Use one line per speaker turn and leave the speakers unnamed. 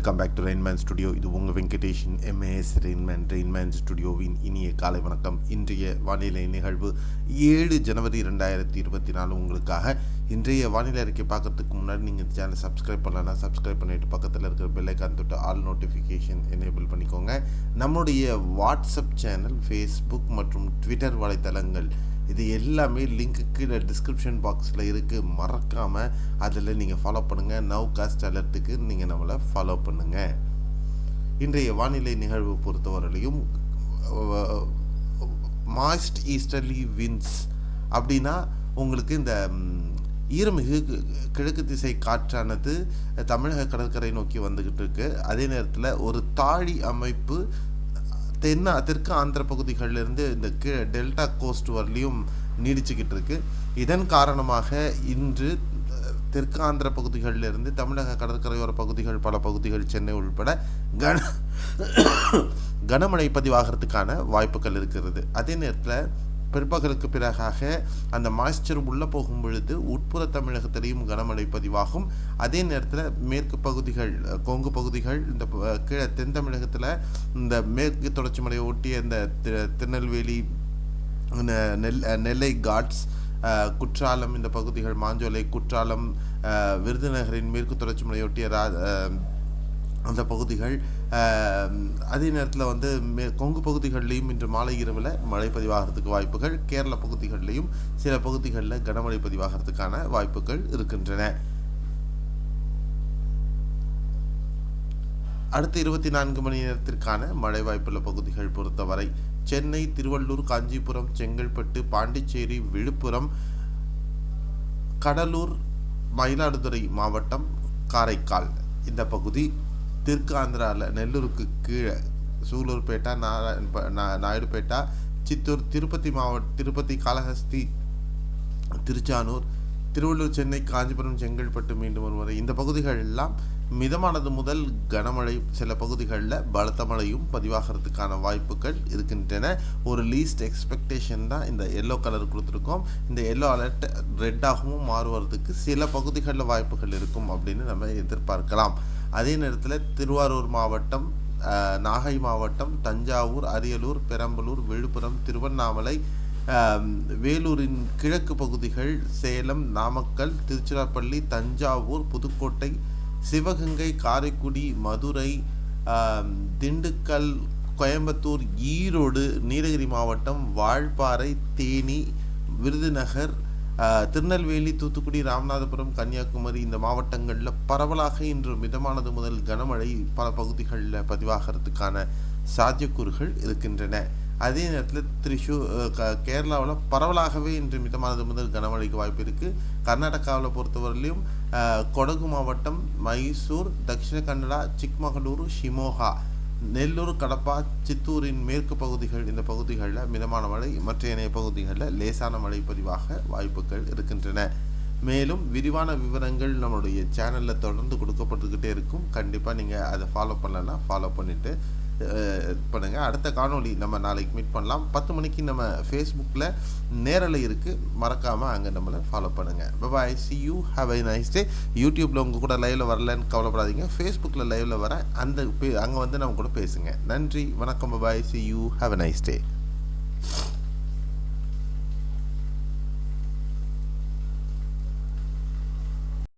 Welcome back to Rainman studio. இது உங்கள் Venkatesan MAS Rainman ஸ்டுடியோவின் இனிய காலை வணக்கம். இன்றைய வானிலை நிகழ்வு 7 ஜனவரி 2024 உங்களுக்காக. இன்றைய வானிலை அறிக்கை பார்க்கறதுக்கு முன்னாடி நீங்கள் இந்த சேனலை சப்ஸ்கிரைப் பண்ணலன்னா சப்ஸ்கிரைப் பண்ணிவிட்டு பக்கத்தில் இருக்கிற பெல்லைக்கான் தொட்டு ஆல் நோட்டிஃபிகேஷன் எனேபிள் பண்ணிக்கோங்க. நம்முடைய வாட்ஸ்அப் சேனல், ஃபேஸ்புக் மற்றும் ட்விட்டர் வலைத்தளங்கள் இது எல்லாமே லிங்க்கு கீழே டிஸ்கிரிப்ஷன் பாக்ஸில் இருக்குது. மறக்காமல் அதில் நீங்கள் ஃபாலோ பண்ணுங்கள். நவ்காஸ்ட் அலர்ட்டுக்கு நீங்கள் நம்மளை ஃபாலோ பண்ணுங்கள். இன்றைய வானிலை நிகழ்வு பொறுத்தவரையிலையும் மாய்ஸ்ட் ஈஸ்டர்லி விண்ட்ஸ் அப்படின்னா உங்களுக்கு இந்த ஈரமிகு கிழக்கு திசை காற்றானது தமிழக கடற்கரை நோக்கி வந்துக்கிட்டு இருக்கு. அதே நேரத்தில் ஒரு தாழி அமைப்பு தெற்கு ஆந்திர பகுதிகளிலிருந்து இந்த டெல்டா கோஸ்ட் வரலையும் நீடிச்சுக்கிட்டு இருக்கு. இதன் காரணமாக இன்று தெற்கு ஆந்திர பகுதிகளிலிருந்து தமிழக கடற்கரையோர பகுதிகள், பல பகுதிகள், சென்னை உள்பட கனமழை பதிவாகிறதுக்கான வாய்ப்புகள் இருக்கிறது. அதே நேரத்தில் பிற்பகலுக்கு பிறகாக அந்த மாய்ஸ்சர் உள்ளே போகும் பொழுது உட்புற தமிழகத்திலையும் கனமழை பதிவாகும். அதே நேரத்தில் மேற்கு பகுதிகள், கொங்கு பகுதிகள், இந்த கீழே தென் தமிழகத்தில் இந்த மேற்கு தொடர்ச்சி மலையை ஒட்டிய இந்த திருநெல்வேலி, நெல்லை காட்ஸ், குற்றாலம், இந்த பகுதிகள், மாஞ்சோலை, குற்றாலம், விருதுநகரின் மேற்கு தொடர்ச்சி மலையொட்டிய அந்த பகுதிகள், அதே நேரத்தில் கொங்கு பகுதிகளிலையும் இன்று மாலை இரவில் மழை பதிவாகிறதுக்கு வாய்ப்புகள், கேரள பகுதிகளிலையும் சில பகுதிகளில் கனமழை பதிவாகிறதுக்கான வாய்ப்புகள் இருக்கின்றன. அடுத்த 24 மணி நேரத்திற்கான மழை வாய்ப்புள்ள பகுதிகள் பொறுத்தவரை சென்னை, திருவள்ளூர், காஞ்சிபுரம், செங்கல்பட்டு, பாண்டிச்சேரி, விழுப்புரம், கடலூர், மயிலாடுதுறை மாவட்டம், காரைக்கால் இந்த பகுதி, தெற்கு ஆந்திராவில் நெல்லூருக்கு கீழே சூலூர்பேட்டா, நாயுடுபேட்டா, சித்தூர், திருப்பதி, காளஹஸ்தி, திருச்சானூர், திருவள்ளூர், சென்னை, காஞ்சிபுரம், செங்கல்பட்டு, மீண்டும் ஒருமுறை இந்த பகுதிகள் எல்லாம் மிதமானது முதல் கனமழை, சில பகுதிகளில் பலத்த மழையும் பதிவாகிறதுக்கான வாய்ப்புகள் இருக்கின்றன. ஒரு லீஸ்ட் எக்ஸ்பெக்டேஷன் தான் இந்த எல்லோ கலர் கொடுத்துருக்கோம். இந்த எல்லோ அலர்ட் ரெட்டாகவும் மாறுவதற்கு சில பகுதிகளில் வாய்ப்புகள் இருக்கும் அப்படின்னு நம்ம எதிர்பார்க்கலாம். அதே நேரத்தில் திருவாரூர் மாவட்டம், நாகை மாவட்டம், தஞ்சாவூர், அரியலூர், பெரம்பலூர், விழுப்புரம், திருவண்ணாமலை, வேலூரின் கிழக்கு பகுதிகள், சேலம், நாமக்கல், திருச்சிராப்பள்ளி, தஞ்சாவூர், புதுக்கோட்டை, சிவகங்கை, காரைக்குடி, மதுரை, திண்டுக்கல், கோயம்புத்தூர், ஈரோடு, நீலகிரி மாவட்டம், வால்பாறை, தேனி, விருதுநகர், திருநெல்வேலி, தூத்துக்குடி, ராமநாதபுரம், கன்னியாகுமரி இந்த மாவட்டங்களில் பரவலாக இன்று மிதமானது முதல் கனமழை பல பகுதிகளில் பதிவாகிறதுக்கான சாத்தியக்கூறுகள் இருக்கின்றன. அதே நேரத்தில் கேரளாவில் பரவலாகவே இன்று மிதமானது முதல் கனமழைக்கு வாய்ப்பு இருக்குது. கர்நாடகாவில் பொறுத்தவரையிலையும் கொடகு மாவட்டம், மைசூர், தக்ஷிண கன்னடா, சிக்மகளூரு, ஷிமோகா, நெல்லூர், கடப்பா, சித்தூரின் மேற்கு பகுதிகள் இந்த பகுதிகளில் மிதமான மழை, மற்ற இணைய பகுதிகளில் லேசான மழை பதிவாக வாய்ப்புகள் இருக்கின்றன. மேலும் விரிவான விவரங்கள் நம்மளுடைய சேனலில் தொடர்ந்து கொடுக்கப்பட்டுக்கிட்டே இருக்கும். கண்டிப்பாக நீங்கள் அதை ஃபாலோ பண்ணலன்னா ஃபாலோ பண்ணிவிட்டு பண்ணுங்கள். அடுத்த காணொளி நம்ம நாளைக்கு மீட் பண்ணலாம். 10 மணிக்கு நம்ம ஃபேஸ்புக்கில் நேரலை இருக்குது, மறக்காமல் அங்கே நம்மளை ஃபாலோ பண்ணுங்கள். பாய், see you, have a nice day. யூடியூப்பில் உங்கள் கூட லைவில் வரலன்னு கவலைப்படாதீங்க. ஃபேஸ்புக்கில் லைவில் வர அங்கே நம்ம கூட பேசுங்க. நன்றி, வணக்கம், பாய், see you, have a nice day.